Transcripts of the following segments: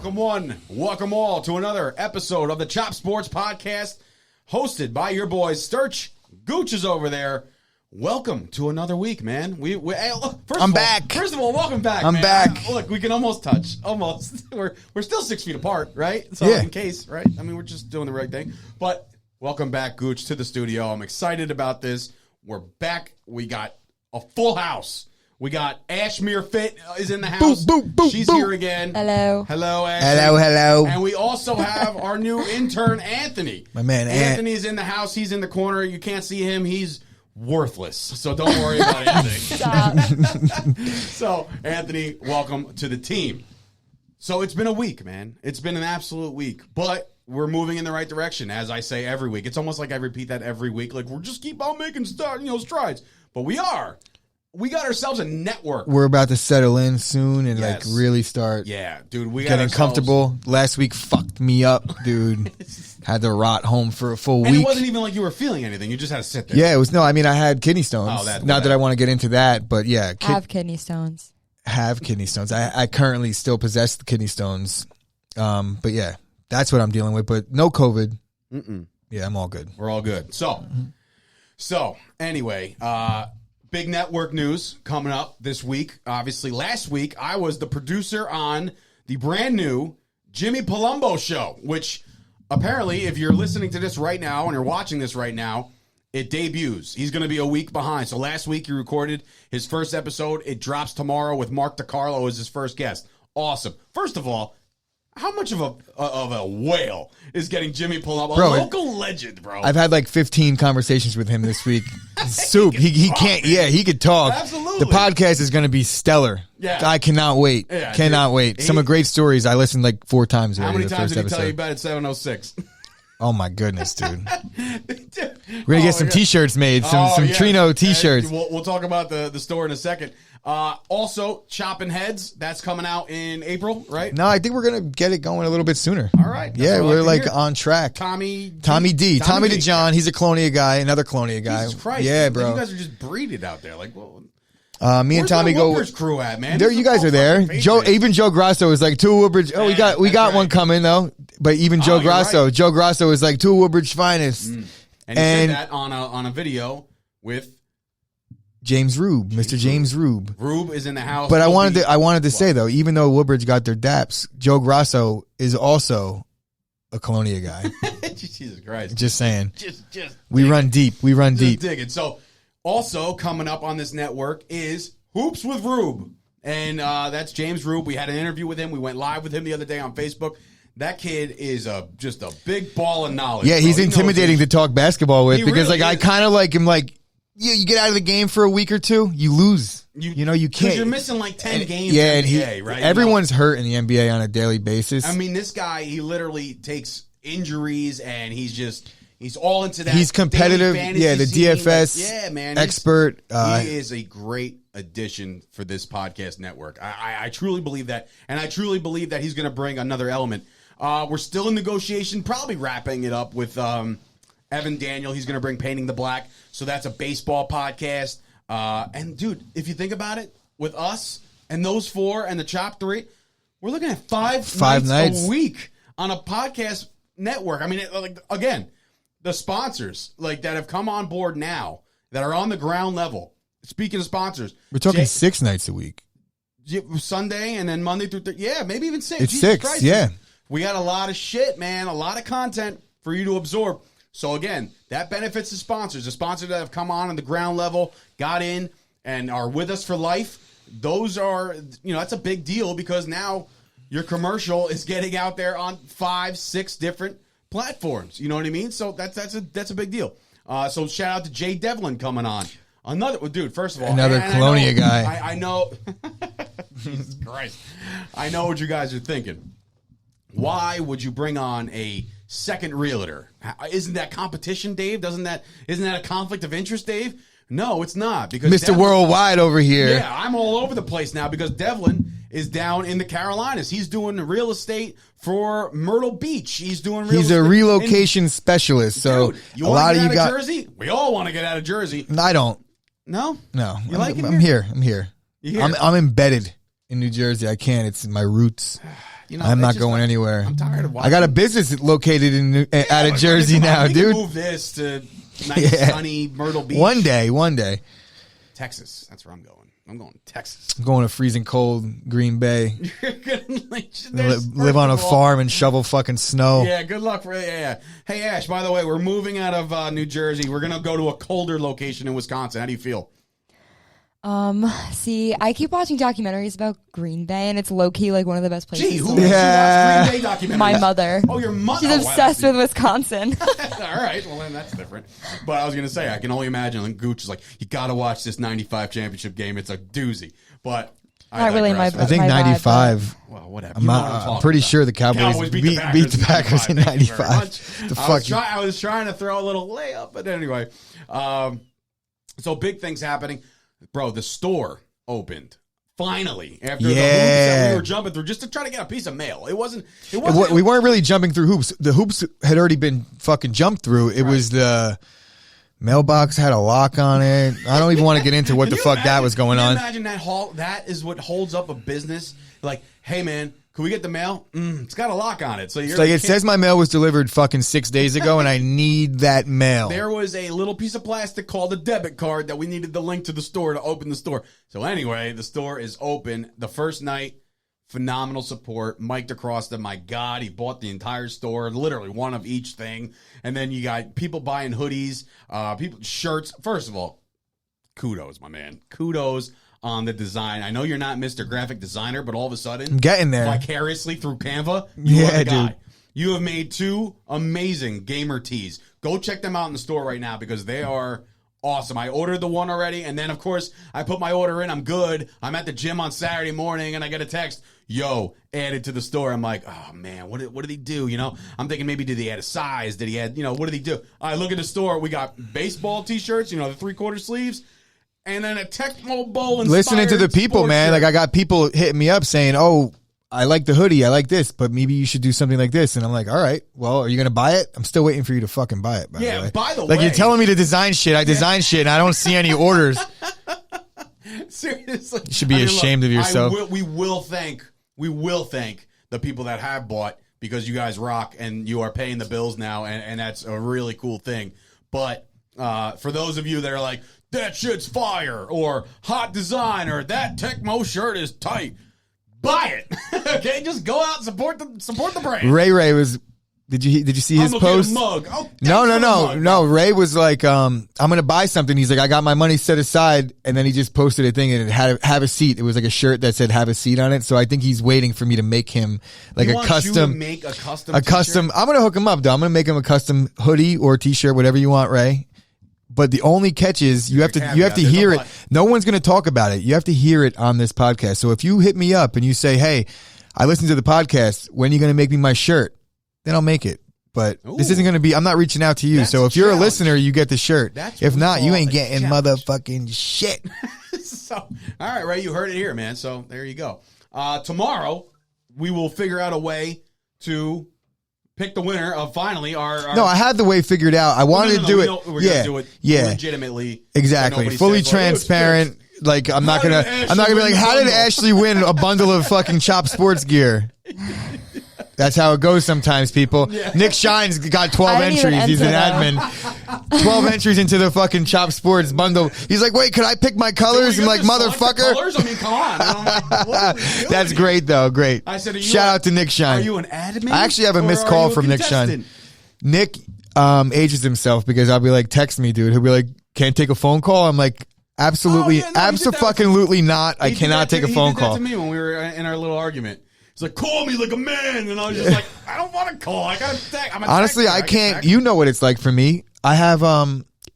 Welcome one, welcome all to another episode of the Chop Sports Podcast, hosted by your boys Sturch. Gooch is over there. Welcome to another week, man. I'm back. First of all, welcome back. I'm man. back. Look, we can almost touch. Almost. We're still 6 feet apart, right? So Yeah. in case, right? I mean, we're just doing the right thing. But welcome back, Gooch, to the studio. I'm excited about this. We're back. We got a full house. We got Ashmere Fit is in the house. She's here again. Hello. Hello, Ash. Hello. And we also have our new intern, Anthony. My man, Anthony's in the house. He's in the corner. You can't see him. He's worthless. So don't worry about anything. Stop. So, Anthony, welcome to the team. So it's been a week, man. It's been an absolute week. But we're moving in the right direction, as I say every week. It's almost like I repeat that every week. Like, we'll just keep on making strides. But we are. We got ourselves a network. We're about to settle in soon and Yes. like really start Dude, we got getting ourselves comfortable. Last week fucked me up, dude. Had to rot home for a full And week. it wasn't even like you were feeling anything. You just had to sit there. Yeah, it was I had kidney stones. Oh, that- Not that I want to get into that, but yeah, Have kidney stones. have kidney stones. I currently still possess the kidney stones. But yeah, that's what I'm dealing with. But no COVID. Yeah, I'm all good. We're all good. So anyway, big network news coming up this week. Obviously, last week I was the producer on the brand new Jimmy Palumbo show, which apparently, if you're listening to this right now and you're watching this right now, it debuts. He's going to be a week behind. So last week he recorded his first episode. It drops tomorrow with Mark DiCarlo as his first guest. Awesome. First of all, how much of a whale is getting Jimmy Palumbo? Bro, a local legend, bro. I've had like 15 conversations with him this week. Soup. He can't. Yeah, he could talk. Absolutely. The podcast is going to be stellar. Yeah. I cannot wait. Yeah, cannot dude. wait. Some of great stories. I listened like 4 times How already. many the times first did he tell you episode. about it? 706. Oh my goodness, dude. We're We're gonna get some T-shirts made. Some Trino T-shirts. We'll talk about the store in a second. Also, Chopping Heads, that's coming out in April, right? No, I think we're gonna get it going a little bit sooner. All right. That's Yeah, what I we're like to like hear. on track. Tommy D. Tommy DeJohn. He's a Colonia guy. Another Colonia guy. Jesus Christ. Yeah, bro. You guys are just breeded out there. Like, well, Me and where's Tommy my go. Whoopers crew at, man? There, This you is guys all are there. fucking Joe, Patriots. even Joe Grasso is like 2 Woodbridge. Oh, we got that's one right. coming though. But even Joe you're Grasso, right. Joe Grasso is like 2 Woodbridge finest. And he And- said that on a video with James Rube, Mr. James Rube. Rube is in the house. But I He'll wanted be- to say though, even though Woodbridge got their daps, Joe Grasso is also a Colonia guy. Jesus Christ. Just saying. Just We run deep. We run Just deep. digging. So, also coming up on this network is Hoops with Rube. And that's James Rube. We had an interview with him. We went live with him the other day on Facebook. That kid is just a big ball of knowledge. Yeah, bro. he's He knows intimidating his- to talk basketball with He because really I is. kind of like him. Like, you get out of the game for a week or two, you lose. You know, you can't. Because you're missing like 10 games Yeah, in and the NBA, right? everyone's hurt in the NBA on a daily basis. I mean, this guy, he literally takes injuries and he's all into that. He's competitive. daily fantasy Yeah, the scene. DFS yeah, man. He's- expert. He is a great addition for this podcast network. I truly believe that. And I truly believe that he's going to bring another element. We're still in negotiation, probably wrapping it up with Evan Daniel. He's going to bring Painting the Black. So that's a baseball podcast. And, dude, if you think about it, with us and those 4 and the Chop 3, we're looking at 5 nights a week on a podcast network. I mean, again, the sponsors like that have come on board now that are on the ground level. Speaking of sponsors, We're talking 6 nights a week. Sunday and then Monday through yeah, maybe even 6. It's Jesus 6, Christ, yeah. dude. We got a lot of shit, man, a lot of content for you to absorb. So again, that benefits the sponsors. The sponsors that have come on the ground level, got in, and are with us for life. Those are, that's a big deal because now your commercial is getting out there on 5, 6 different platforms. You know what I mean? So that's a big deal. So shout out to Jay Devlin coming on. Dude, first of all, Another Colonia guy. I know. Jesus Christ. I know what you guys are thinking. Why would you bring on a second realtor? Isn't that competition, Dave? Isn't that a conflict of interest, Dave? No, it's not. Because Mr. Worldwide over here. Yeah, I'm all over the place now because Devlin is down in the Carolinas. He's doing real estate for Myrtle Beach. He's doing real He's estate a relocation specialist. So Dude, you a want lot to of get you out got. of Jersey? We all want to get out of Jersey. I don't. No? No. You like it I'm here? here. I'm here. You here? I'm embedded in New Jersey. I can't. It's my roots. I'm not going anywhere. I'm tired of watching. I got a business located out of Jersey now, we dude. Can move this to nice, sunny Myrtle Beach. One day. Texas. That's where I'm going. I'm going to Texas. I'm going to freezing cold Green Bay. You're gonna live on a farm and shovel fucking snow. Yeah, good luck for yeah. Hey Ash, by the way, we're moving out of New Jersey. We're gonna go to a colder location in Wisconsin. How do you feel? See, I keep watching documentaries about Green Bay, and it's low key like one of the best places. Gee, who to live. watches Green Bay documentaries? My mother. Oh, your mother. She's obsessed with Wisconsin. All right, well then that's different. But I was gonna say, I can only imagine. And Gooch is like, you got to watch this '95 championship game. It's a doozy. But not really my. I think '95. Well, whatever. I'm pretty sure the Cowboys beat the Packers in '95. The fuck. I was trying to throw a little layup, but anyway. So big things happening, bro. The store opened finally after the hoops that we were jumping through just to try to get a piece of mail. It wasn't. We weren't really jumping through hoops. The hoops had already been fucking jumped through. It was the mailbox had a lock on it. I don't even want to get into what the fuck that was going on. Imagine that that is what holds up a business. Like, hey man, can we get the mail? It's got a lock on it. So you're it says my mail was delivered fucking 6 days ago, and I need that mail. There was a little piece of plastic called a debit card that we needed the link to the store to open the store. So anyway, the store is open. The first night, phenomenal support. Mike DeCrosta, my God, he bought the entire store, literally one of each thing. And then you got people buying hoodies, people shirts. First of all, kudos, my man. Kudos on the design. I know you're not Mr. Graphic Designer, but all of a sudden, I'm getting there vicariously through Canva, you are the guy. Dude. You have made 2 amazing gamer tees. Go check them out in the store right now because they are awesome. I ordered the one already, and then, of course, I put my order in. I'm good. I'm at the gym on Saturday morning, and I get a text, yo, added to the store. I'm like, oh, man, what did he do? You know, I'm thinking maybe did he add a size? Did he add, what did he do? I look at the store. We got baseball T-shirts, the 3/4 sleeves. And then a Tecmo Bowl inspired listening to the people, man. shirt. Like I got people hitting me up saying, "Oh, I like the hoodie. I like this, but maybe you should do something like this." And I'm like, "All right. Well, are you gonna buy it? I'm still waiting for you to fucking buy it." By the way, you're telling me to design shit. I design shit, and I don't see any orders. Seriously, you should be ashamed of yourself. We will thank the people that have bought because you guys rock and you are paying the bills now, and that's a really cool thing. But for those of you that are like, that shit's fire, or hot design, or that Tecmo shirt is tight, buy it. Okay, just go out and support the brand. Ray was. Did you see his post? Mug. Oh, No. Ray was like, I'm gonna buy something. He's like, I got my money set aside, and then he just posted a thing and it had have a seat. It was like a shirt that said "have a seat" on it. So I think he's waiting for me to make him like a custom. Make a custom. I'm gonna hook him up though. I'm gonna make him a custom hoodie or T-shirt, whatever you want, Ray. But the only catch is you have to hear it. No one's going to talk about it. You have to hear it on this podcast. So if you hit me up and you say, "Hey, I listened to the podcast. When are you going to make me my shirt?" Then I'll make it. But this isn't going to be. I'm not reaching out to you. So if you're a listener, you get the shirt. If not, you ain't getting motherfucking shit. So all right, Ray, you heard it here, man. So there you go. Tomorrow we will figure out a way to pick the winner of finally our No, I had the way figured out. I wanted to do it. We're gonna do it legitimately. Exactly. Fully transparent. Like I'm not gonna be like, how did Ashley win a bundle of fucking Chop Sports gear? That's how it goes sometimes, people. Yeah. Nick Shine's got 12 entries. He's an admin. 12 entries into the fucking Chop Sports bundle. He's like, wait, could I pick my colors? I'm like, motherfucker. Colors? I mean, come on. Like, that's great, though. Great. I said, shout out to Nick Shine. Are you an admin? I actually have a missed call from Nick Shine. Nick ages himself because I'll be like, text me, dude. He'll be like, can't take a phone call? I'm like, absolutely, absolutely not. I cannot take a phone call. He did that to me when we were in our little argument. He's like, call me like a man. And I was just like, I don't want to call. I got to text. Honestly, I can't. You know what it's like for me. I have,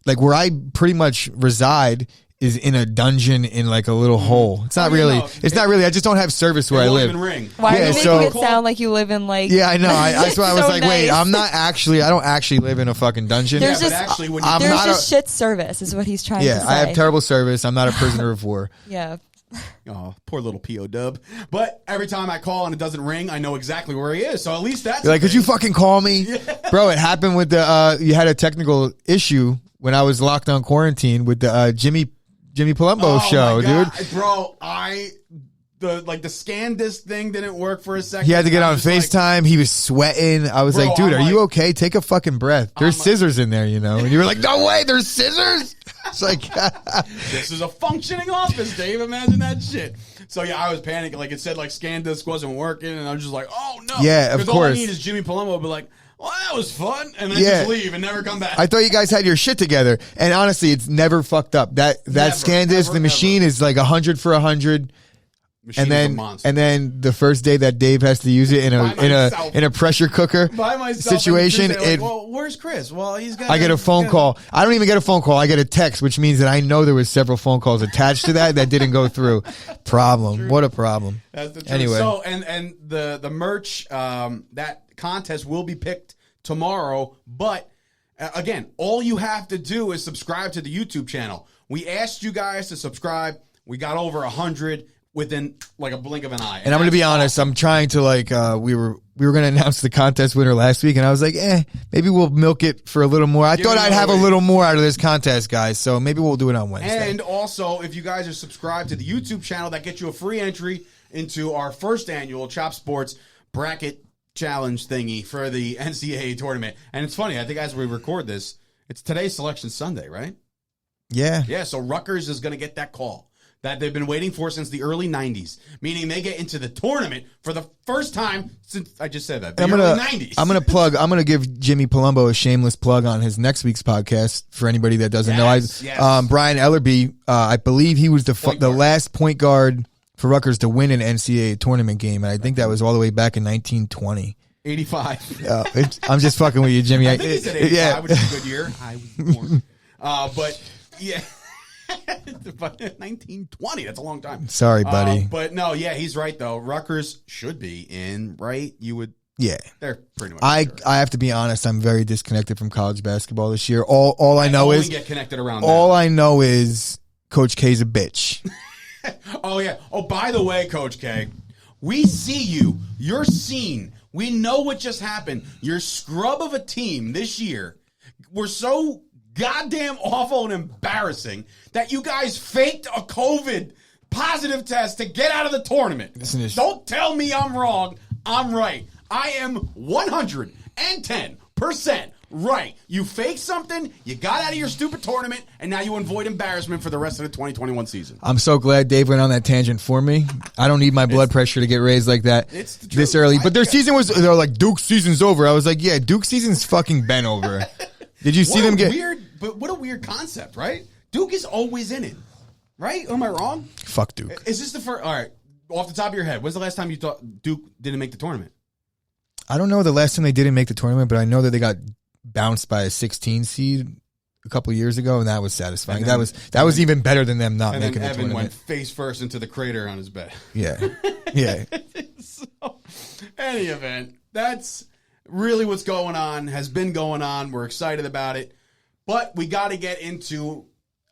like where I pretty much reside is in a dungeon in like a little hole. It's not really. It's not really. I just don't have service where I live. Why are you making it sound like you live in like? Yeah, I know. That's why I was like, wait, I'm not actually. I don't actually live in a fucking dungeon. There's just shit service, is what he's trying to say. Yeah, I have terrible service. I'm not a prisoner of war. Yeah. Oh, poor little P.O. Dub. But every time I call and it doesn't ring, I know exactly where he is. So at least that's... You're like, could you fucking call me? Yeah. Bro, it happened with the... you had a technical issue when I was locked on quarantine with the Jimmy Palumbo show, dude. Bro, the scan disc thing didn't work for a second. He had to get on FaceTime. FaceTime. He was sweating. I was like, dude, are you okay? Take a fucking breath. There's scissors in there, you know. And you were like, no way, there's scissors. It's like, this is a functioning office, Dave. Imagine that shit. So yeah, I was panicking. Like it said, like scan disc wasn't working, and I was just like, oh no. Yeah, of course. Because all I need is Jimmy Palumbo to be like, well, that was fun, and then just leave and never come back. I thought you guys had your shit together, and honestly, it's never fucked up. That scan disc, the machine is like 100 for 100. And then the first day that Dave has to use it in a pressure cooker situation, well, where's Chris? Well, I get a phone call. I don't even get a phone call. I get a text, which means that I know there was several phone calls attached to that didn't go through. Problem. True. What a problem. That's the truth. Anyway, so and the merch that contest will be picked tomorrow, but again, all you have to do is subscribe to the YouTube channel. We asked you guys to subscribe. We got over 100 within like a blink of an eye. And I'm going to be honest, I'm trying to we were going to announce the contest winner last week, and I was like, maybe we'll milk it for a little more. I thought I'd have a little more out of this contest, guys, so maybe we'll do it on Wednesday. And also, if you guys are subscribed to the YouTube channel, that gets you a free entry into our first annual Chop Sports bracket challenge thingy for the NCAA tournament. And it's funny, I think as we record this, it's today's Selection Sunday, right? Yeah. Yeah, so Rutgers is going to get that call that they've been waiting for since the early 90s, meaning they get into the tournament for the first time since, I just said that, early 90s. I'm going to give Jimmy Palumbo a shameless plug on his next week's podcast for anybody that doesn't know. Brian Ellerby, I believe he was the last point guard for Rutgers to win an NCAA tournament game, and I think that was all the way back in 1920. 85. I'm just fucking with you, Jimmy. I think he said 85, which is a good year. I was born. But, yeah. 1920, that's a long time. Sorry, buddy. But no, yeah, he's right, though. Rutgers should be in, right? You would. Yeah. They're pretty much I have to be honest, I'm very disconnected from college basketball this year. All I know is get connected around all now. I know is Coach K's a bitch. Oh, yeah. Oh, by the way, Coach K, we see you. You're seen. We know what just happened. Your scrub of a team this year were so goddamn awful and embarrassing that you guys faked a COVID positive test to get out of the tournament. Don't tell me I'm wrong. I'm right. I am 110% right. You faked something, you got out of your stupid tournament, and now you avoid embarrassment for the rest of the 2021 season. I'm so glad Dave went on that tangent for me. I don't need my blood pressure to get raised like that this early. But their season they're like, Duke's season's over. I was like, yeah, Duke's season's fucking been over. Did you see them get weird? But what a weird concept, right? Duke is always in it, right? Am I wrong? Fuck Duke. Is this the first? All right, off the top of your head, when's the last time you thought Duke didn't make the tournament? I don't know the last time they didn't make the tournament, but I know that they got bounced by a 16 seed a couple years ago, and that was satisfying. Then, that was even better than them not making the tournament. Evan went face first into the crater on his bed. Yeah, yeah. So, any event, that's really what's going on, has been going on. We're excited about it. But we got to get into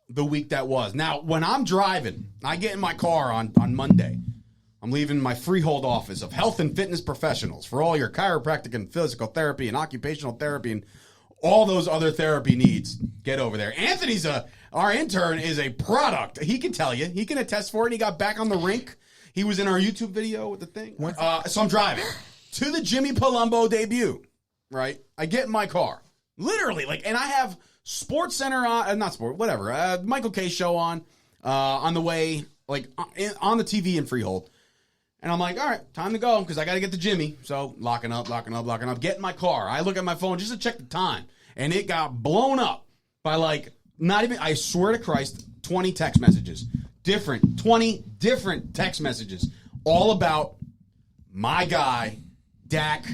the week that was. Now, when I'm driving, I get in my car on Monday. I'm leaving my freehold office of health and fitness professionals for all your chiropractic and physical therapy and occupational therapy and all those other therapy needs. Get over there. Anthony's our intern is a product. He can tell you. He can attest for it. He got back on the rink. He was in our YouTube video with the thing. So I'm driving to the Jimmy Palumbo debut, right? I get in my car. Literally, and I have Sports Center on, Michael K show on the way, on the TV in Freehold. And I'm like, all right, time to go because I got to get to Jimmy. So locking up, get in my car. I look at my phone just to check the time. And it got blown up by I swear to Christ, 20 text messages. 20 different text messages. All about my guy, Dak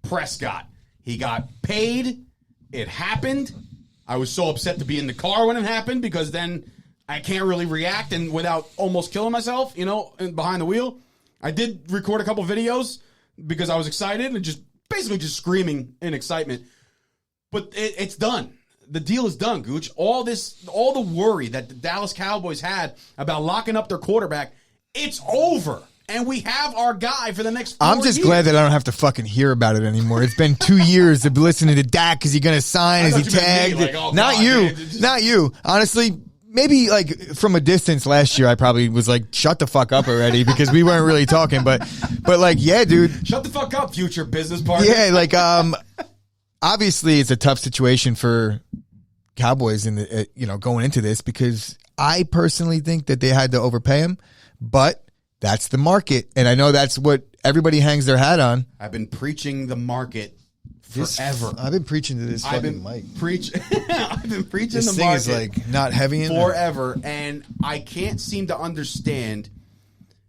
Prescott. He got paid. It happened. I was so upset to be in the car when it happened because then I can't really react and without almost killing myself, behind the wheel. I did record a couple videos because I was excited and just screaming in excitement. But it's done. The deal is done, Gooch. All the worry that the Dallas Cowboys had about locking up their quarterback, it's over. And we have our guy for the next 4 years. I'm just glad that I don't have to fucking hear about it anymore. It's been 2 years of listening to Dak. Is he going to sign? Is he tagged? Not you. Honestly, maybe like from a distance last year, I probably was like, shut the fuck up already because we weren't really talking. But like, yeah, dude. Shut the fuck up, future business partner. Yeah, like, obviously it's a tough situation for Cowboys in the, going into this because I personally think that they had to overpay him, but that's the market. And I know that's what everybody hangs their hat on. I've been preaching the market forever. I've been preaching to this fucking mic. I've been preaching this the thing market is like not heavy in forever, and I can't seem to understand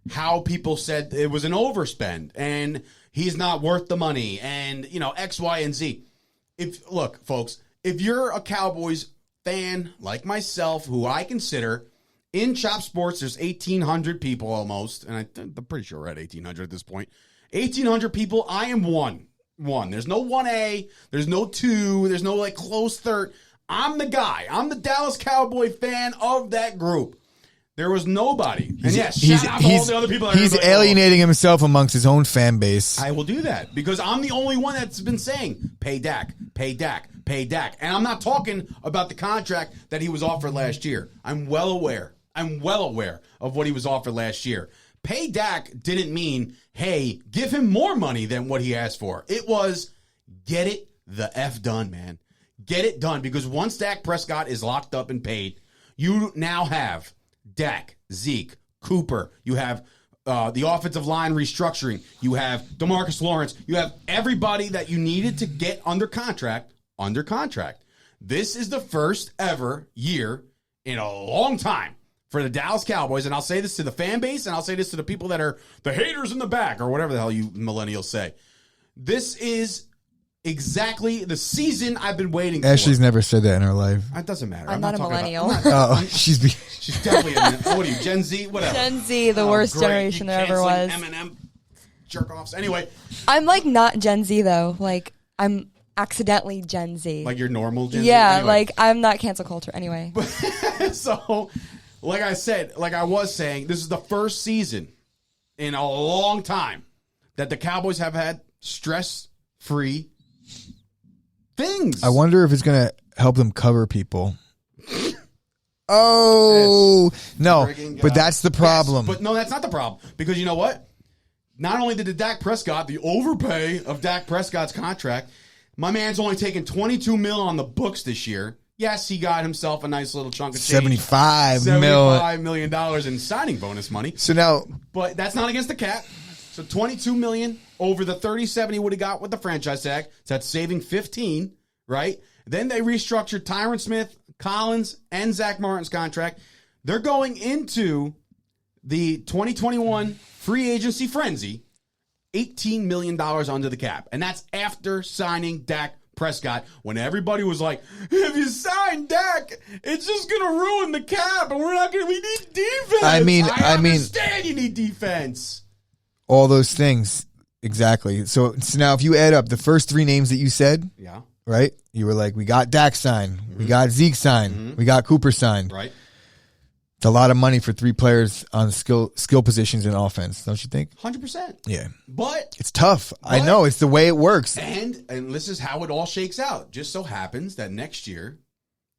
how people said it was an overspend and he's not worth the money and X, Y, and Z. Look, folks, if you're a Cowboys fan like myself, who I consider in Chop Sports, there's 1,800 people almost, and I'm pretty sure we're at 1,800 at this point. 1,800 people. I am one. There's no 1A. There's no 2. There's no like close third. I'm the guy. I'm the Dallas Cowboy fan of that group. There was nobody. And yes, shout out to all the other people. He's alienating himself amongst his own fan base. I will do that because I'm the only one that's been saying, pay Dak, pay Dak, pay Dak. And I'm not talking about the contract that he was offered last year. I'm well aware of what he was offered last year. Pay Dak didn't mean, hey, give him more money than what he asked for. It was, get it the F done, man. Get it done. Because once Dak Prescott is locked up and paid, you now have Dak, Zeke, Cooper. You have the offensive line restructuring. You have DeMarcus Lawrence. You have everybody that you needed to get under contract. This is the first ever year in a long time for the Dallas Cowboys, and I'll say this to the fan base, and I'll say this to the people that are the haters in the back, or whatever the hell you millennials say. This is exactly the season I've been waiting for. Ashley's never said that in her life. It doesn't matter. I'm not a millennial. She's definitely what are you, Gen Z? Whatever. Gen Z, the worst generation there ever was. M&M jerk-offs. Anyway. I'm like not Gen Z, though. Like, I'm accidentally Gen Z. Like you're normal Gen Z? Yeah, anyway. like I'm not cancel culture anyway. So, like I was saying, this is the first season in a long time that the Cowboys have had stress-free things. I wonder if it's going to help them cover people. No, but that's the problem. Yes, but no, that's not the problem. Because you know what? Not only did the overpay of Dak Prescott's contract, my man's only taken $22 million on the books this year. Yes, he got himself a nice little chunk of change. $75 million in signing bonus money. So now, but that's not against the cap. So $22 million over the $37 he would have got with the franchise tag. So that's saving $15, right? Then they restructured Tyron Smith, Collins, and Zach Martin's contract. They're going into the 2021 free agency frenzy, $18 million under the cap. And that's after signing Dak Prescott, when everybody was like, if you sign Dak, it's just going to ruin the cap, and we need defense. I understand you need defense. All those things. Exactly. So now if you add up the first three names that you said, yeah, right? You were like, we got Dak signed, we got Zeke signed, we got Cooper signed. Right. It's a lot of money for three players on skill positions in offense, don't you think? 100%. Yeah. But it's tough. I know. It's the way it works. And this is how it all shakes out. Just so happens that next year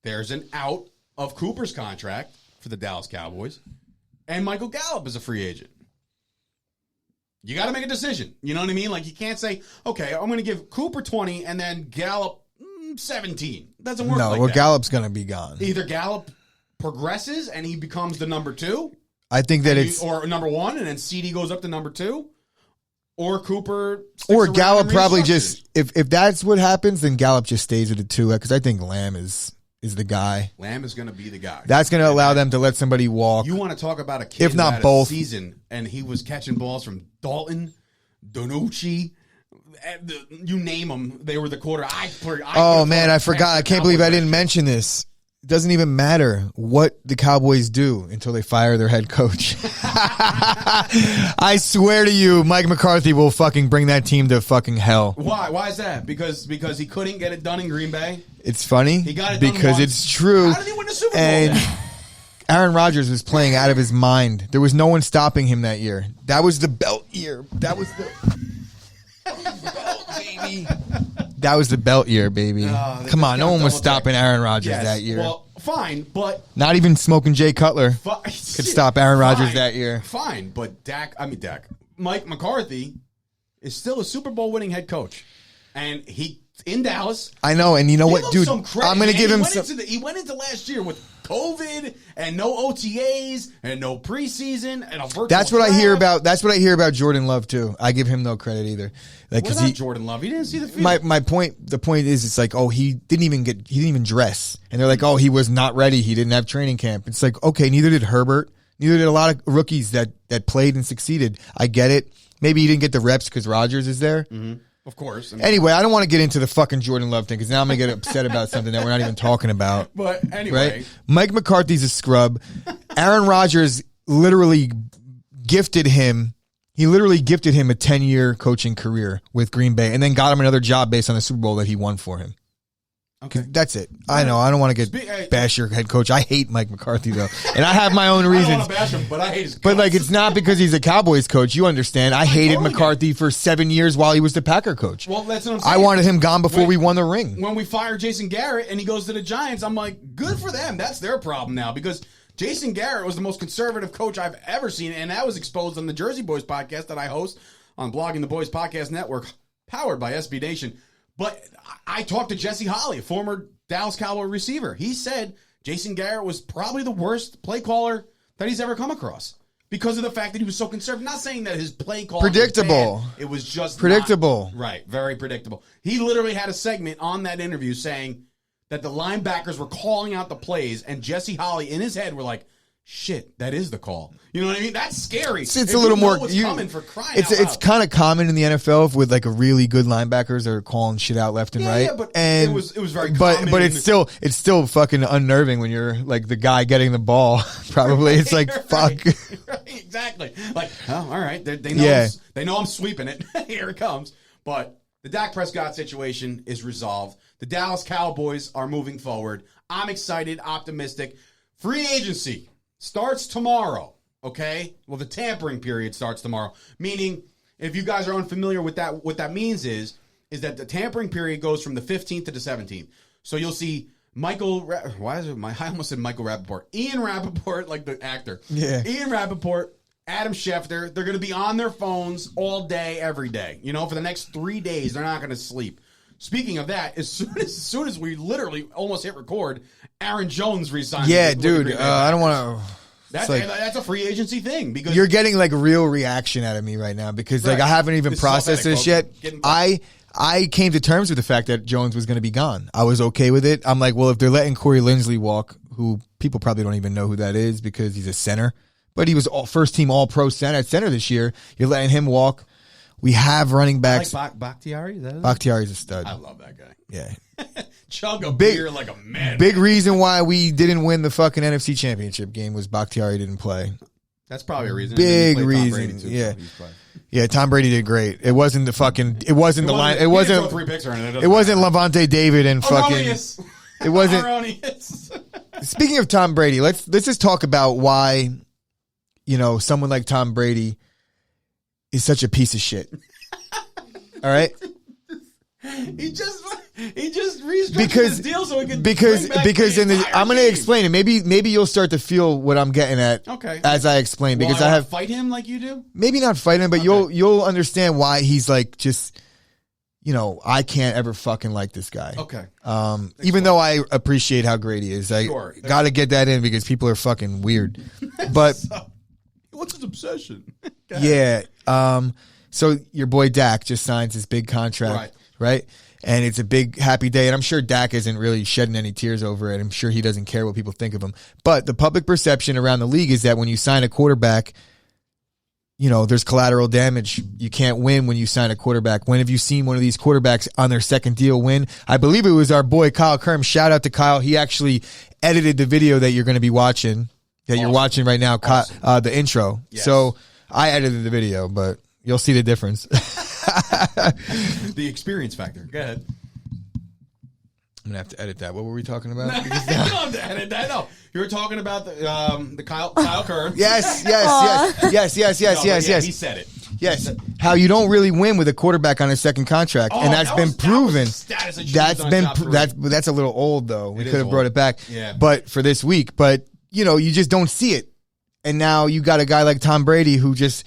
there's an out of Cooper's contract for the Dallas Cowboys, and Michael Gallup is a free agent. You got to make a decision. You know what I mean? Like, you can't say, okay, I'm going to give Cooper 20 and then Gallup 17. It doesn't work like that. Gallup's going to be gone. Either Gallup progresses and he becomes the number 2. I think that or number 1, and then CD goes up to number 2. Or Cooper or Gallup probably just if that's what happens, then Gallup just stays at the 2, because I think Lamb is the guy. Lamb is going to be the guy. That's going to allow them to let somebody walk. You want to talk about a kid if not who had both a season and he was catching balls from Dalton, Donucci, you name them. They were the quarter. I forgot. I can't believe I didn't mention this. It doesn't even matter what the Cowboys do until they fire their head coach. I swear to you, Mike McCarthy will fucking bring that team to fucking hell. Why? Why is that? Because he couldn't get it done in Green Bay? It's funny. He got it because done once. It's true. How did he win the Super Bowl? And Aaron Rodgers was playing out of his mind. There was no one stopping him that year. That was the belt year. That was the belt, baby. That was the belt year, baby. Come on, no one was stopping Aaron Rodgers that year. Well, fine, but not even smoking Jay Cutler could stop Aaron Rodgers that year. Fine, but Mike McCarthy is still a Super Bowl winning head coach, and he in Dallas. I know, and you know what, dude? I'm going to give him some. He went into last year with COVID and no OTAs and no preseason and a virtual. That's what I hear about. That's what I hear about Jordan Love too. I give him no credit either. Like, what about Jordan Love? He didn't see the field. My point. The point is, it's like, oh, he didn't even dress, and they're like, oh, he was not ready. He didn't have training camp. It's like, okay, neither did Herbert. Neither did a lot of rookies that played and succeeded. I get it. Maybe he didn't get the reps because Rodgers is there. Mm-hmm. Of course. Anyway, I don't want to get into the fucking Jordan Love thing because now I'm going to get upset about something that we're not even talking about. But anyway. Right? Mike McCarthy's a scrub. Aaron Rodgers literally gifted him. He literally gifted him a 10-year coaching career with Green Bay and then got him another job based on the Super Bowl that he won for him. Okay. That's it. I know. I don't want to bash your head coach. I hate Mike McCarthy, though. And I have my own reasons. I don't want to bash him, but I hate his But, like, it's not because he's a Cowboys coach. You understand. I hated McCarthy for 7 years while he was the Packer coach. Well, that's what I'm saying. I wanted him gone before we won the ring. When we fired Jason Garrett and he goes to the Giants, I'm like, good for them. That's their problem now because Jason Garrett was the most conservative coach I've ever seen, and that was exposed on the Jersey Boys podcast that I host on Blogging the Boys Podcast Network, powered by SB Nation. But I talked to Jesse Holley, a former Dallas Cowboy receiver. He said Jason Garrett was probably the worst play caller that he's ever come across because of the fact that he was so conservative. Not saying that his play call predictable. Was bad. It was just predictable. Right, very predictable. He literally had a segment on that interview saying that the linebackers were calling out the plays, and Jesse Holley in his head were like, shit, that is the call. You know what I mean? That's scary. It's a little more. Coming for crying out loud. It's kind of common in the NFL with like a really good linebackers that are calling shit out left and right. Yeah, but and it was very common. But it's still fucking unnerving when you're like the guy getting the ball. Probably it's like fuck. Right, exactly. Like, oh, all right. They know. They know I'm sweeping it. Here it comes. But the Dak Prescott situation is resolved. The Dallas Cowboys are moving forward. I'm excited, optimistic. Free agency starts tomorrow, okay? Well, the tampering period starts tomorrow, meaning if you guys are unfamiliar with that, what that means is that the tampering period goes from the 15th to the 17th. So you'll see I almost said Michael Rappaport. Ian Rappaport, like the actor. Yeah. Ian Rappaport, Adam Schefter, they're going to be on their phones all day, every day. You know, for the next 3 days, they're not going to sleep. Speaking of that, as soon as we literally almost hit record, Aaron Jones resigned. Yeah, dude. I don't want to. That's a free agency thing because you're getting like real reaction out of me right now because like I haven't even processed this yet. I came to terms with the fact that Jones was going to be gone. I was okay with it. I'm like, well, if they're letting Corey Linsley walk, who people probably don't even know who that is because he's a center, but he was first team All Pro center at center this year. You're letting him walk. We have running backs. Like Bakhtiari? Bakhtiari's a stud. I love that guy. Yeah. Chug a beer like a man. Big reason why we didn't win the fucking NFC Championship game was Bakhtiari didn't play. That's probably a reason. Big reason. Yeah. Yeah, Tom Brady did great. It wasn't the fucking. It wasn't the line. It wasn't 3 picks or anything. It wasn't Levante David and fucking. It wasn't. Speaking of Tom Brady, let's just talk about why, someone like Tom Brady is such a piece of shit. All right. He just restructured his deal so he could because I'm going to explain it. Maybe you'll start to feel what I'm getting at. Okay. As I explain, because I have fight him like you do. Maybe not fight him, but you'll understand why he's like just. I can't ever fucking like this guy. Okay. Even though I appreciate how great he is, I got to get that in because people are fucking weird. But what's his obsession? Yeah. So your boy Dak just signs his big contract, right? And it's a big happy day. And I'm sure Dak isn't really shedding any tears over it. I'm sure he doesn't care what people think of him. But the public perception around the league is that when you sign a quarterback, there's collateral damage. You can't win when you sign a quarterback. When have you seen one of these quarterbacks on their second deal win? I believe it was our boy Kyle Kirms. Shout out to Kyle. He actually edited the video that you're going to be watching, you're watching right now, the intro. Yes. So I edited the video, but you'll see the difference. The experience factor. Go ahead. I'm going to have to edit that. What were we talking about? You don't have to edit that. No. You were talking about the Kyle Kirms. Yes. No, He said it. Yes, how you don't really win with a quarterback on his second contract, and that's been proven. That's a little old though. We could have brought it back, but for this week, but you just don't see it. And now you got a guy like Tom Brady who just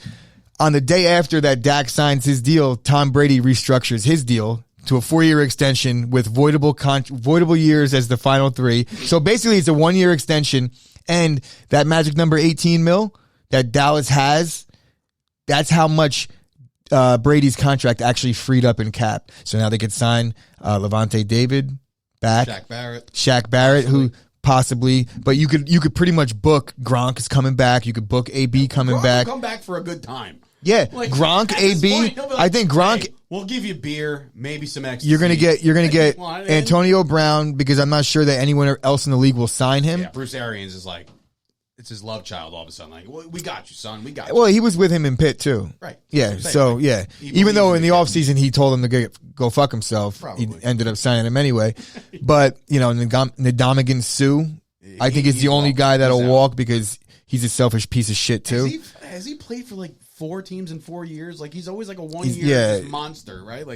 on the day after that Dak signs his deal, Tom Brady restructures his deal to a 4-year extension with voidable years as the final 3. So basically, it's a 1-year extension, and that magic number 18 mil that Dallas has. That's how much Brady's contract actually freed up in cap. So now they could sign Levante David back, Shaq Barrett, who possibly, but you could pretty much book Gronk is coming back. You could book AB coming back. Come back for a good time. Yeah, Gronk, AB. I think Gronk. Hey, we'll give you beer, maybe some ecstasy. You're gonna get Antonio Brown because I'm not sure that anyone else in the league will sign him. Yeah, Bruce Arians is like. It's his love child all of a sudden. Like, well, we got you, son. We got you. Well, he was with him in Pitt, too. Right. Yeah, so, yeah. Even though in the offseason he told him to go fuck himself, he ended up signing him anyway. But, Ndamukong Suh, I think is the only guy that'll walk because he's a selfish piece of shit, too. Has he played for, 4 teams in 4 years? He's always, a 1-year monster, right?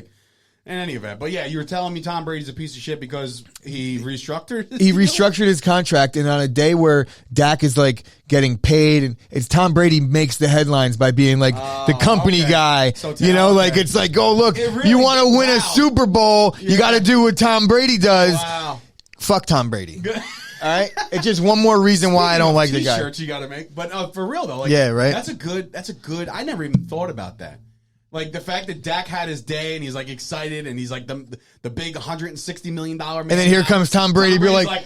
In any event. But yeah, you were telling me Tom Brady's a piece of shit because he restructured He restructured his contract, and on a day where Dak is getting paid, and it's Tom Brady makes the headlines by being the company guy. So it's oh look, really you want to win a Super Bowl, you got to do what Tom Brady does. Wow. Fuck Tom Brady. All right, it's just one more reason why I don't like the guy. T-shirts you got to make, but for real though, yeah, right. That's a good. I never even thought about that. The fact that Dak had his day and he's excited and he's the big $160 million man. And then here comes Tom Brady. Be oh,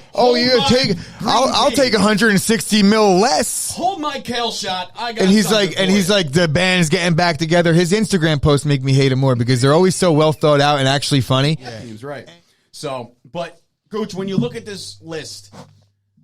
I'll take $160 million less. Hold my kale shot. I got. And he's the band's getting back together. His Instagram posts make me hate him more because they're always so well thought out and actually funny. Yeah, he's right. So, but Coach, when you look at this list,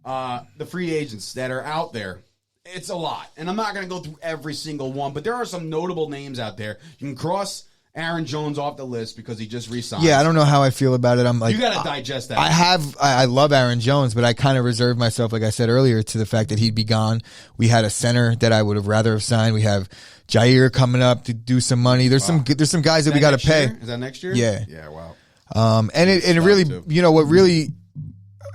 the free agents that are out there. It's a lot, and I'm not going to go through every single one, but there are some notable names out there. You can cross Aaron Jones off the list because he just re-signed. Yeah, I don't know how I feel about it. I'm you got to digest that. I love Aaron Jones, but I kind of reserve myself, like I said earlier, to the fact that he'd be gone. We had a center that I would have rather have signed. We have Jair coming up to do some money. There's some guys that we got to pay. Is that next year? Yeah. Yeah. Wow. And it really, what really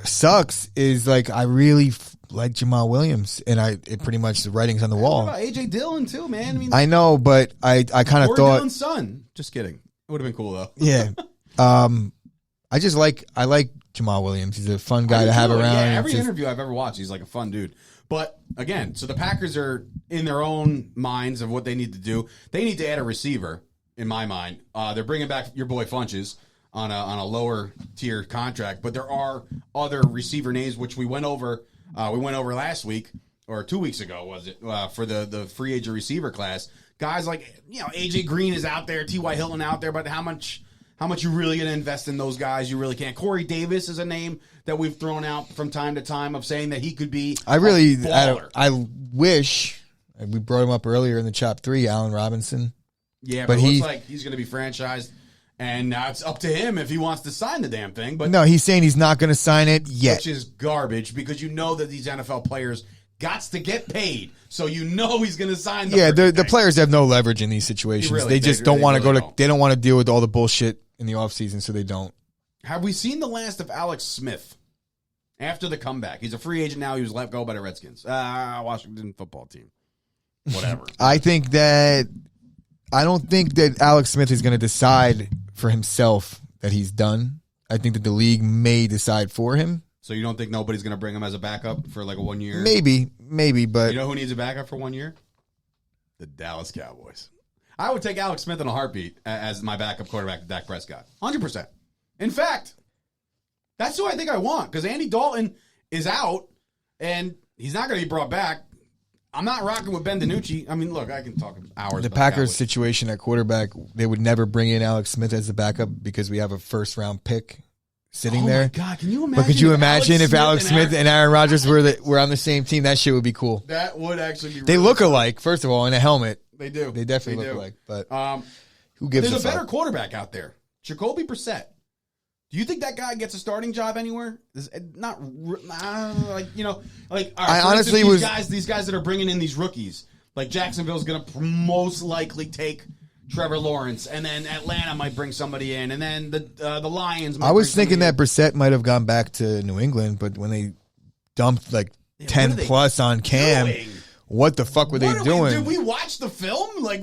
sucks is I really like Jamal Williams, and it pretty much the writing's on the wall. What about AJ Dillon too, man? I know, but I kind of thought Dillon's son. Just kidding. It would have been cool though. Yeah. I like Jamal Williams. He's a fun guy to have around. Yeah, every interview I've ever watched, he's a fun dude. But again, so the Packers are in their own minds of what they need to do. They need to add a receiver, in my mind. They're bringing back your boy Funches on a lower tier contract, but there are other receiver names which we went over. We went over last week or 2 weeks ago, was it, for the free agent receiver class. Guys AJ Green is out there, T.Y. Hilton out there, but how much you really going to invest in those guys? You really can't. Corey Davis is a name that we've thrown out from time to time of saying that he could be a baller. I wish, we brought him up earlier in the Chop 3, Allen Robinson. Yeah, but it looks like he's going to be franchised. And now it's up to him if he wants to sign the damn thing. But no, he's saying he's not going to sign it yet. Which is garbage because you know that these NFL players got to get paid. So you know he's going to sign the the players have no leverage in these situations. They just don't want to they don't want to deal with all the bullshit in the offseason, so they don't. Have we seen the last of Alex Smith after the comeback? He's a free agent now. He was let go by the Redskins. Washington football team. Whatever. I don't think that Alex Smith is going to decide for himself that he's done. I think that the league may decide for him. So you don't think nobody's going to bring him as a backup for a 1 year? Maybe, but... You know who needs a backup for 1 year? The Dallas Cowboys. I would take Alex Smith in a heartbeat as my backup quarterback to Dak Prescott. 100%. In fact, that's who I think I want because Andy Dalton is out and he's not going to be brought back. I'm not rocking with Ben DiNucci. I mean, look, I can talk hours. The Packers' situation at quarterback, they would never bring in Alex Smith as the backup because we have a first-round pick sitting there. Oh, my God. Can you imagine? But could you imagine if Alex Smith and Aaron Rodgers were on the same team? That shit would be cool. That would actually be They look alike, first of all, in a helmet. They do. They definitely look alike. But who gives a fuck? There's a better quarterback out there. Jacoby Brissett. Do you think that guy gets a starting job anywhere? All right, I honestly these guys that are bringing in these rookies. Like Jacksonville's going to most likely take Trevor Lawrence, and then Atlanta might bring somebody in, and then the Lions might I was bring thinking that somebody Brissett might have gone back to New England, but when they dumped like 10 plus on Cam, what the fuck were they doing? Did we watch the film? Like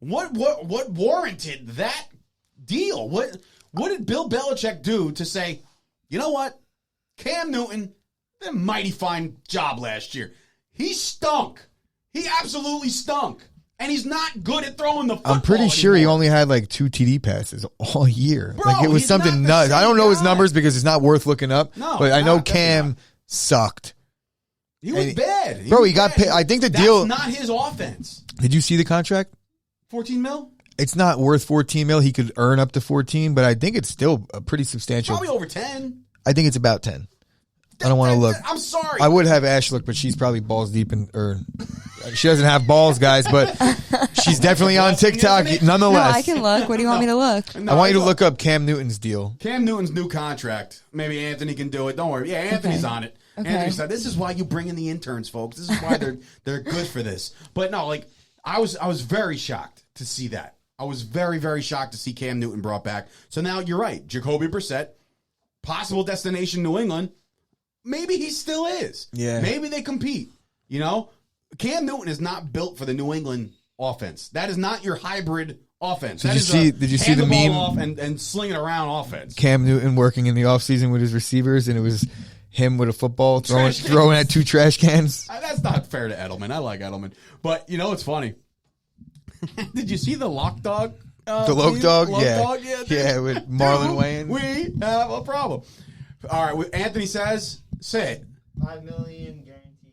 what warranted that deal? What did Bill Belichick do to say, you know what? Cam Newton did a mighty fine job last year. He stunk. He absolutely stunk. And he's not good at throwing the football I'm pretty sure he anymore. only had like 2 TD passes all year. Bro, like it was he's something not the nuts. I don't know his same numbers guy. because it's not worth looking up. No, but I know not, Cam not. sucked. He was bad. Bro, was he got bad. paid. I think the That's deal. not his offense. Did you see the contract? 14 mil? It's not worth 14 mil. He could earn up to 14, but I think it's still a pretty substantial. Probably over 10. I think it's about 10. I don't want to look. I'm sorry. I would have Ash look, but she's probably balls deep in, or she doesn't have balls, guys, but she's definitely on TikTok No, nonetheless. I can look. What do you want me to look? No, I want you to look. look up Cam Newton's deal. Cam Newton's new contract. Maybe Anthony can do it. Don't worry. Yeah, Anthony's on it. Okay. Anthony said, "This is why you bring in the interns, folks. This is why they're good for this." But no, like I was very shocked to see that. I was very, very shocked to see Cam Newton brought back. So now you're right. Jacoby Brissett, possible destination New England. Maybe he still is. Yeah. Maybe they compete. You know, Cam Newton is not built for the New England offense. That is not your hybrid offense. Did That you is see- a did you see hand the ball meme? off and slinging around offense? Cam Newton working in the offseason with his receivers, and it was him with a football throwing at 2 trash cans. That's not fair to Edelman. I like Edelman. But, you know, it's funny. Did you see the lock dog? The Loke Dog? Loke Yeah. Dog? Yeah, with Marlon Wayans. We have a problem. All right, Anthony says, say it. $5 million guaranteed.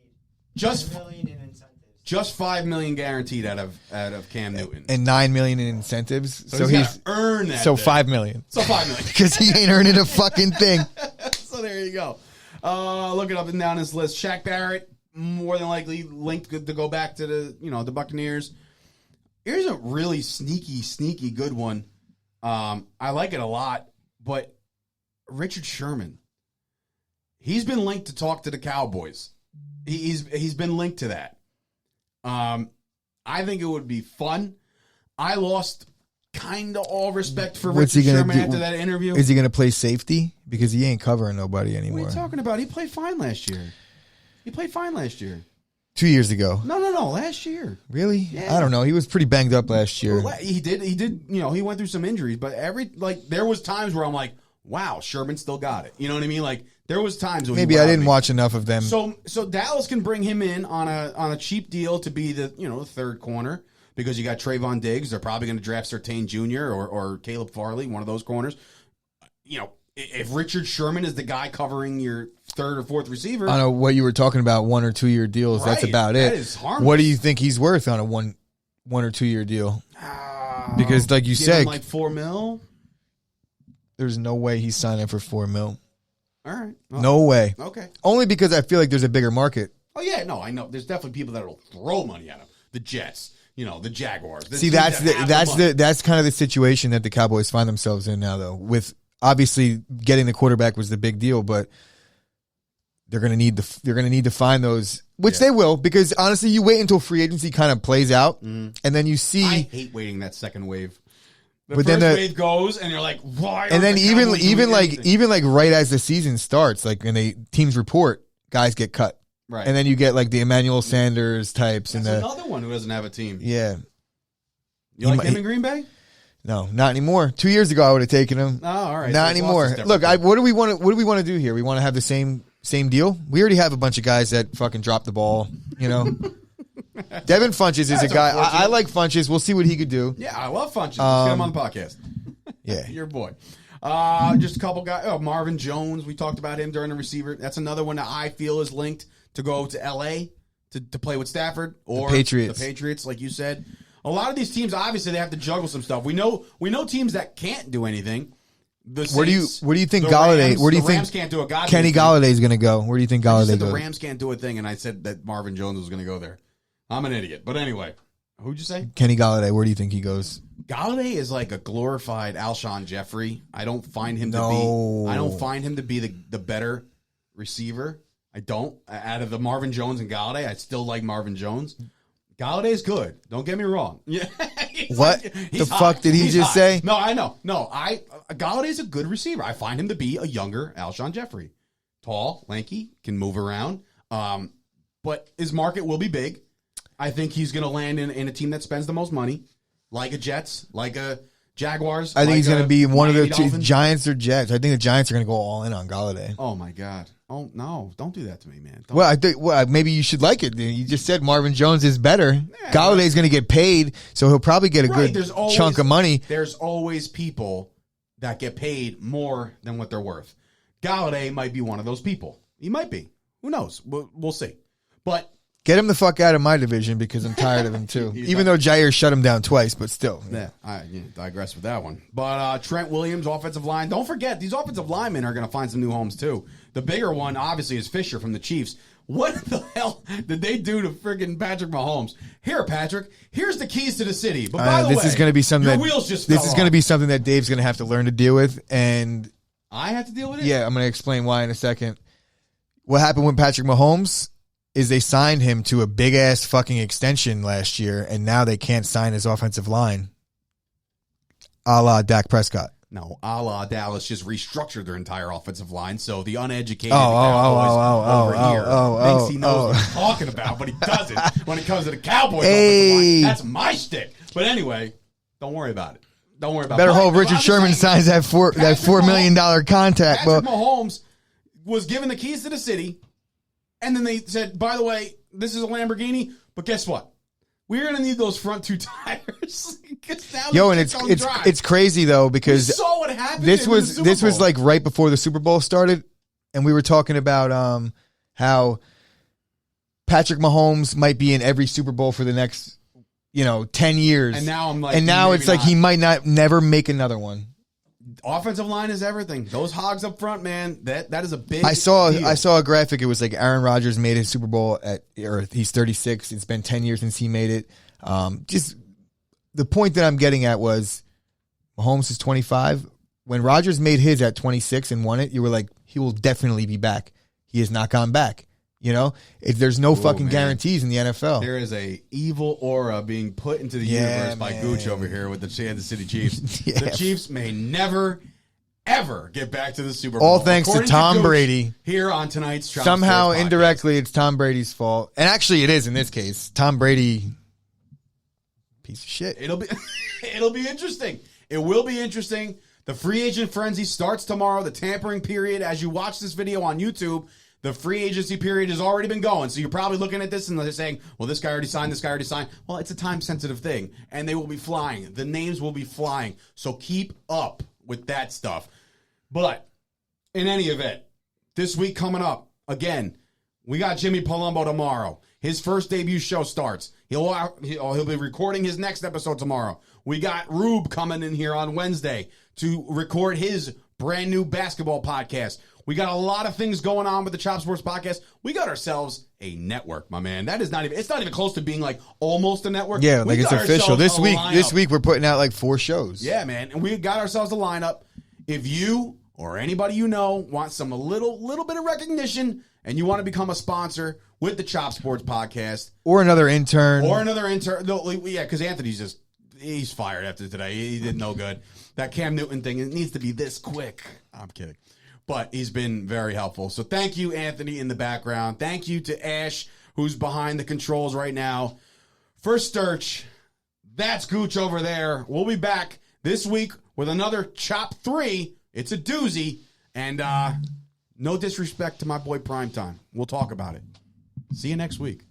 Just $5 million in incentives. Just $5 million guaranteed out of Cam Newton. And $9 million in incentives. so he's gotta earn that. so thing. $5 million. So $5 million. Because he ain't earning a fucking thing. So there you go. Looking up and down this list, Shaq Barrett more than likely linked to go back to the Buccaneers. Here's a really sneaky good one. I like it a lot, but Richard Sherman, he's been linked to talk to the Cowboys. He's been linked to that. I think it would be fun. I lost kind of all respect for What's he Richard gonna Sherman do? after that interview. Is he going to play safety? Because he ain't covering nobody What anymore. are you talking about? He played fine last year. 2 years ago. No, last year. Really? Yeah. I don't know. He was pretty banged up last year. Well, he did, he went through some injuries, but there was times where I'm like, wow, Sherman still got it. You know what I mean? Like, there was times when Maybe I didn't watch enough of them. So Dallas can bring him in on a cheap deal to be the third corner because you got Trayvon Diggs. They're probably going to draft Surtain Jr. or Caleb Farley, one of those corners. You know, if Richard Sherman is the guy covering your third or fourth receiver, I don't know what you were talking about, 1 or 2 year deals. That's Right. about That it. is harmless. What do you think he's worth on a one or 2 year deal? Because like you give said, him like $4 million. there's no way he's signing for $4 million. All right, well, No way. okay. Only because I feel like there's a bigger market. Oh yeah, no, I know. There's definitely people that will throw money at him. The Jets, the Jaguars. The See, teams that's that have money. that's kind of the situation that the Cowboys find themselves in now, though. With obviously getting the quarterback was the big deal, but they're going to need to find those, which they will, because honestly, you wait until free agency kind of plays out, and then you see. I hate waiting that second wave. The But first then wave goes, and you're like, why? and then aren't the Cowboys doing anything? even like right as the season starts, like when teams report, guys get cut, right, and then you get like the Emmanuel Sanders types that's and the another one who doesn't have a team. yeah. You like He- him in Green Bay? No, not anymore. 2 years ago, I would have taken him. Oh, all right. Not So anymore. Boston's Look, different. what do we want to do here? We want to have the same deal. We already have a bunch of guys that fucking drop the ball. Devin Funches is a That's guy. unfortunate. I like Funches. We'll see what he could do. Yeah, I love Funches. Let's get him on the podcast. Yeah. Your boy. Just a couple guys. Oh, Marvin Jones. We talked about him during the receiver. That's another one that I feel is linked to go to L.A. to play with Stafford or Patriots. The Patriots, like you said. A lot of these teams, obviously, they have to juggle some stuff. We know teams that can't do anything. The Where do Saints, you think the Galladay? Rams, where do you the think Rams can't do a goddamn Kenny thing. Galladay is going to go? Where do you think I Galladay said the goes? Rams can't do a thing, and I said that Marvin Jones was going to go there. I'm an idiot. But anyway, who'd you say? Kenny Galladay. Where do you think he goes? Galladay is like a glorified Alshon Jeffrey. I don't find him No. to be the better receiver. I don't. Out of the Marvin Jones and Galladay, I still like Marvin Jones. Galladay's good. Don't get me wrong. Yeah. What the fuck did he just say? No, I know. No, Galladay's a good receiver. I find him to be a younger Alshon Jeffrey. Tall, lanky, can move around. But his market will be big. I think he's going to land in a team that spends the most money, like a Jets, like a Jaguars. I think he's going to be one Miami of the two, Dolphins. Giants or Jets. I think the Giants are going to go all in on Galladay. Oh, my God. Oh, no. Don't do that to me, man. Don't. Well, I think maybe you should like it. You just said Marvin Jones is better. Yeah, Galladay's going to get paid, so he'll probably get a good chunk of money. There's always people that get paid more than what they're worth. Galladay might be one of those people. He might be. Who knows? We'll see. But get him the fuck out of my division because I'm tired of him too. Even though Jair shut him down twice, but still. Yeah, I digress with that one. But Trent Williams, offensive line. Don't forget, these offensive linemen are going to find some new homes too. The bigger one, obviously, is Fisher from the Chiefs. What the hell did they do to friggin' Patrick Mahomes? Here, Patrick, here's the keys to the city. But by the way, this is going to be something your wheels just this is going to be something that Dave's going to have to learn to deal with, and I have to deal with it. Yeah, I'm going to explain why in a second. What happened with Patrick Mahomes is they signed him to a big ass fucking extension last year, and now they can't sign his offensive line, a la Dak Prescott. No, a la Dallas just restructured their entire offensive line, so the uneducated over here thinks he knows what he's talking about, but he doesn't when it comes to the Cowboys offensive line. That's my shtick. But anyway, don't worry about it. Don't worry about it. Better hope Richard Sherman signs that $4 million contract. Patrick Mahomes was given the keys to the city, and then they said, by the way, this is a Lamborghini, but guess what? We're going to need those front two tires. Yo, and it's crazy though because we saw what happened. This was like right before the Super Bowl started, and we were talking about how Patrick Mahomes might be in every Super Bowl for the next 10 years. And now I'm like, it's like he might never make another one. Offensive line is everything. Those hogs up front, man. That is a big. I saw a graphic. It was like Aaron Rodgers made his Super Bowl he's 36. It's been 10 years since he made it. Just the point that I'm getting at was Mahomes is 25. When Rodgers made his at 26 and won it, you were like, he will definitely be back. He has not gone back. There's no fucking guarantees in the NFL. There is a evil aura being put into the universe by Gooch over here with the Kansas City Chiefs. Yeah. The Chiefs may never, ever get back to the Super Bowl. All thanks to Tom Brady. Here on tonight's Shoutout somehow indirectly, it's Tom Brady's fault, and actually, it is in this case. Tom Brady, piece of shit. It'll be interesting. It will be interesting. The free agent frenzy starts tomorrow. The tampering period, as you watch this video on YouTube. The free agency period has already been going, so you're probably looking at this and they're saying, well, this guy already signed, this guy already signed. Well, it's a time-sensitive thing, and they will be flying. The names will be flying, so keep up with that stuff. But in any event, this week coming up, again, we got Jimmy Palumbo tomorrow. His first debut show starts. He'll be recording his next episode tomorrow. We got Rube coming in here on Wednesday to record his brand new basketball podcast. We got a lot of things going on with the Chop Sports Podcast. We got ourselves a network, my man. It's not even close to being like almost a network. Yeah, like it's official. This week we're putting out like 4 shows. Yeah, man. And we got ourselves a lineup. If you or anybody you know wants some little bit of recognition and you want to become a sponsor with the Chop Sports Podcast. Or another intern. No, yeah, because Anthony's he's fired after today. He did no good. That Cam Newton thing, it needs to be this quick. I'm kidding. But he's been very helpful. So thank you, Anthony, in the background. Thank you to Ash, who's behind the controls right now. For Sturch, that's Gooch over there. We'll be back this week with another Chop 3. It's a doozy. And no disrespect to my boy Primetime. We'll talk about it. See you next week.